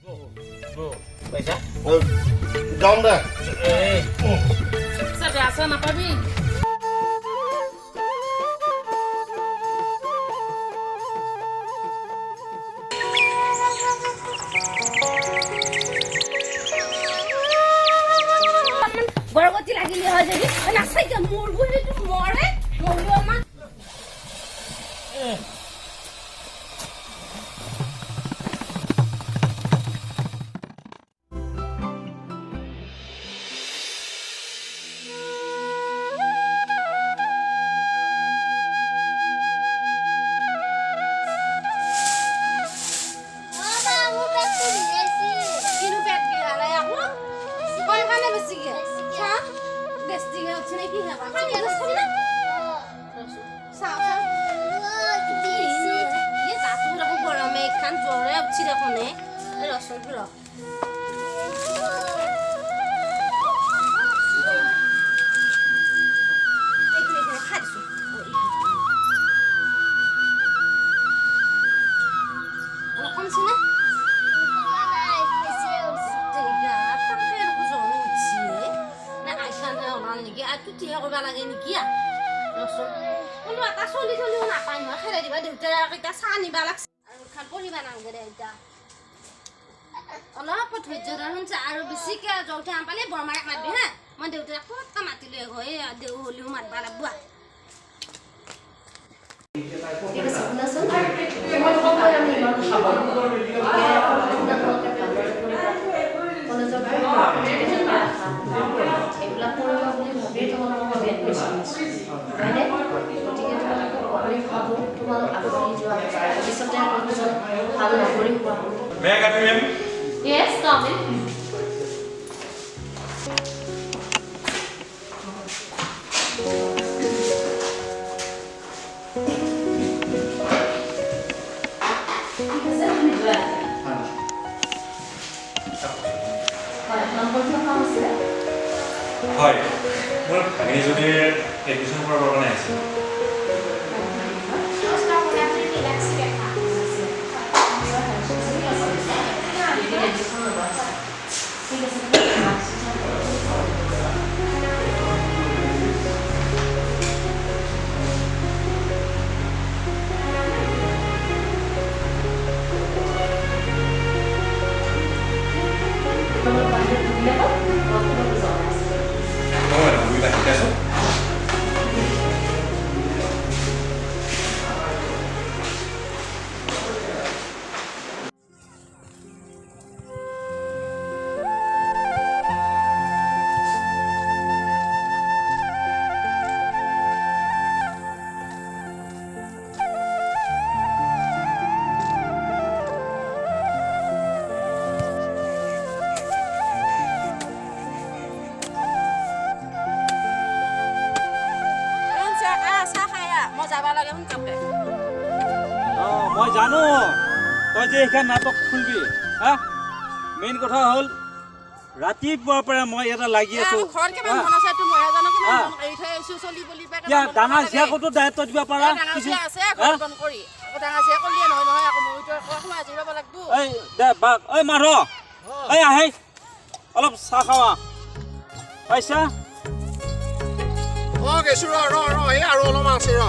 পইচা যাম দে চাবি আছে নাপাবি গর্ভবতী লাগিলে হয় যদি নাচাইকে মরবো সেইটো মরে মরবো আমার অলপ ধৈৰ্য ধৰা আৰু বেছিকে জলতে আম পালে বৰমাক মাতবি হা মই দেউতাক ক'ত মাতি লৈ গৈ দেউ হলিও মাতবা লাগব May I come in? Yes, come in. Hi. Well, I need to get admission for organizing. মই জানো তই যে এইখন নাটক খুলবি হা মেইন কথা হ'ল ৰাতিপুৱাৰ পৰা মই এটা লাগি আছো ডাঙৰ জীয়াকতো দায়িত্ব দিব পাৰা ঐ মাধ ঐ আহে অলপ চাহ খাৱা পাইছা গেছো ৰ আৰু অলপমান আছে ৰ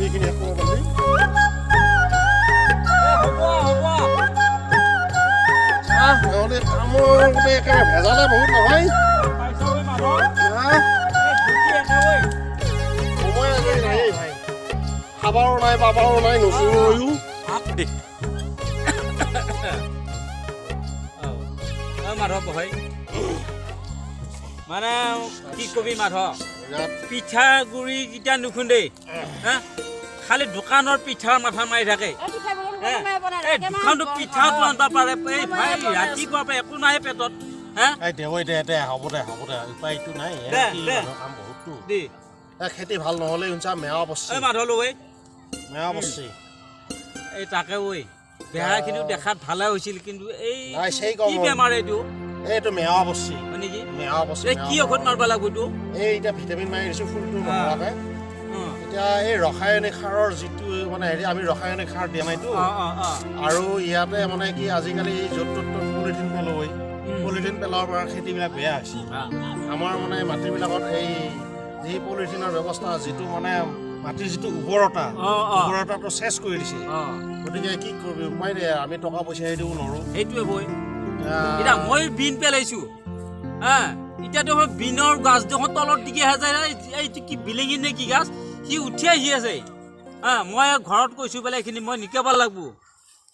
এইখিনি একো পালি নহ'লে কামৰ গোটেই একেবাৰে ভেজালে বহুত নহয় সময় আজৰি নাই ভাই খাবাৰো নাই পাবাৰো নাই নচুৰয়ো মাধৱ বহাই মানে কি কবি মাধৱ পিঠাগুৰি কেইটা নুখুন্দেই হা খালি দোকানৰ পিঠাৰ মাথা মাৰি থাকে এই দোকানটো পিঠা আনিব পাৰে এই ভাই ৰাতিপুৱাৰ পৰা একো নাই পেটত হা দে হ'ব দে উপায়টো নাই কাম বহুতটো খেতি ভাল নহ'লে শুনছা মেৱা বস্তু মাধৱ লৈ মেৱা বস্তু এই তাকে ঐ বেহাৰখিনিও দেখাত ভালে হৈছিল কিন্তু এই কি বেমাৰ এইটো মেৱা বস্তু হয় নেকি মেৱা বস্তু কি ঔষধ মাৰিব লাগিব এইটো এই এতিয়া ভিটামিন মাৰি দিছোঁ ফুলটো নকৰাকৈ এতিয়া এই ৰাসায়নিক সাৰৰ যিটো মানে হেৰি আমি ৰাসায়নিক সাৰ দিয়া নাইতো আৰু ইয়াতে মানে কি আজিকালি য'ত ত'ত পলিথিন পেলোৱাই পলিথিন পেলোৱাৰ পৰা খেতিবিলাক বেয়া হৈছে আমাৰ মানে মাটিবিলাকত এই যি পলিথিনৰ ব্যৱস্থা যিটো মানে মাটিৰ যিটো উৰ্বৰতাটো চেছ কৰি দিছে গতিকে কি কৰিবি উপায় নাই আমি টকা পইচা দিব নোৱাৰোঁ সেইটোৱে বৈ এতিয়া মই বিন পেলাইছোঁ এতিয়া দেখোন বিনৰ গাছ দেখোন তলত দিকে যায় এইটো কি বিলেঙি নে কি গাছ সি উঠি আহি আছে মই ঘৰত কৈছোঁ বোলে এইখিনি মই নিকাব লাগিব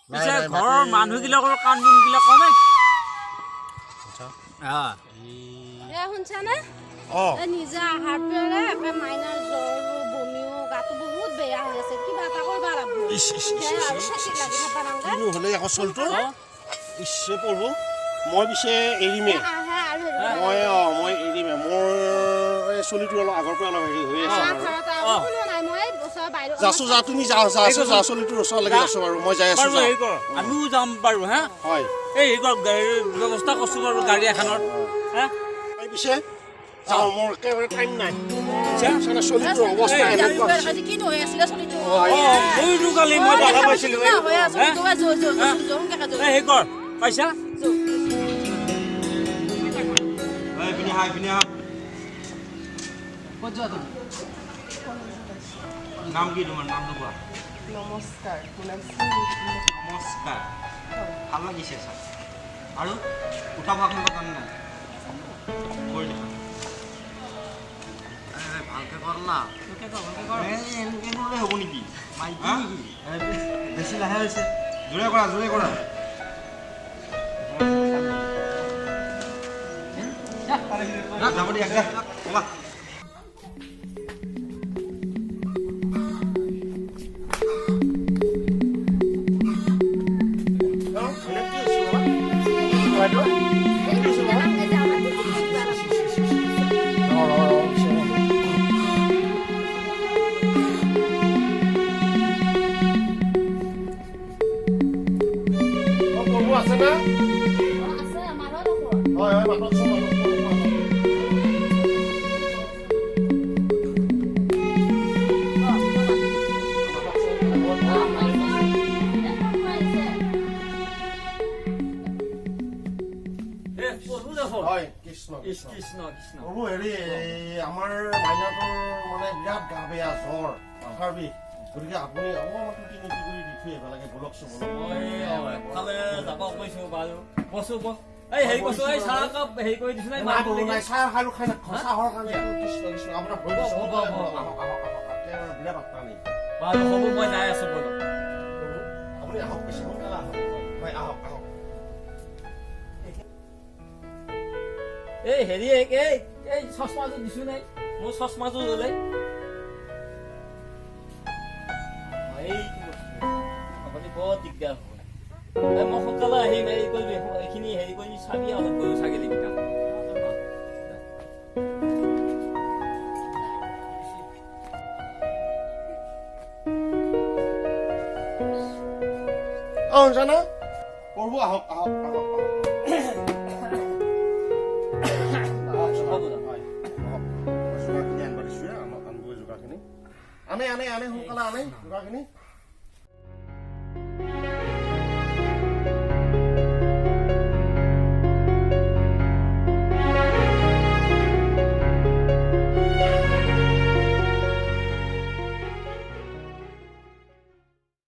পিছে ঘৰৰ মানুহবিলাকৰ কাণ বনবিলাক কমে শুনছানে নিজে আহাৰ পেলাই একে মাইনাৰ জ্বৰ বমিও গাটো বহুত বেয়া হৈ আছে কিবা এটা কৰিব হ'লে আকৌ চলটো ইচ্ছে পঢ়ব মই পিছে এৰিমে মই এৰিমে মোৰ এই চলিটো অলপ আগৰ পৰা অলপ হেৰি হৈ আছে যাছো যা তুমি যা চলিটোৰ ওচৰলৈকে যাছো বাৰু মই যাই আছো আমিও যাম বাৰু হা হয় এই ব্যৱস্থা কৰিছোঁ বাৰু গাড়ী এখনৰ পিছে মোৰ একেবাৰে টাইম নাই চলিটোৰ অৱস্থা কালি মই দেখা পাইছিলোঁ সেই কৰ পাইছা নাম কি তোমাৰ নামটো কোৱা নমস্কাৰ নমস্কাৰ ভাল লাগিছে ছাৰ আৰু উঠা ভাষণ কাৰণে নাই কৰি দেখা ভালকৈ কৰ না এনেকৈ কৰিলে হ'ব নেকি বেছি লাহে হৈছে জোৰে কৰা যাব দিয়া ক'বা আমাৰ মাইনাটোৰ মানে বিৰাট গা বেয়া জ্বৰ মাথাৰ বিষ গতিকে আপুনি অলপমান টুটি মুটি কৰি দি থৈ আহিব লাগে বলক চব যাব কৈছোঁ বাৰু বছো এই হেৰি কৈছোঁ এই চাহ কাপ হেৰি কৰি দিছোঁ নাই চাহ আৰু খাই চাহৰ কাৰণে কৃষ্ণ আপোনাৰ বিৰাট আত্মা নেই বাৰু হ'ব মই যাই আছোঁ বলক আপুনি আহক বেছি সোনকালে আহক হয় আহক এই হেৰি এই চশমাযোৰ দিছোঁ নাই মোৰ চশমাযোৰ ল'লে আপুনি বৰ দিগদাৰ হ'ব মই সোনকালে আহিম হেৰি কৰিবি এইখিনি হেৰি কৰি চাবি আৰু গৰু ছাগলীকেইটা জানা পঢ়ব আহক আনে সোনকালে আনে যোগাৰখিনি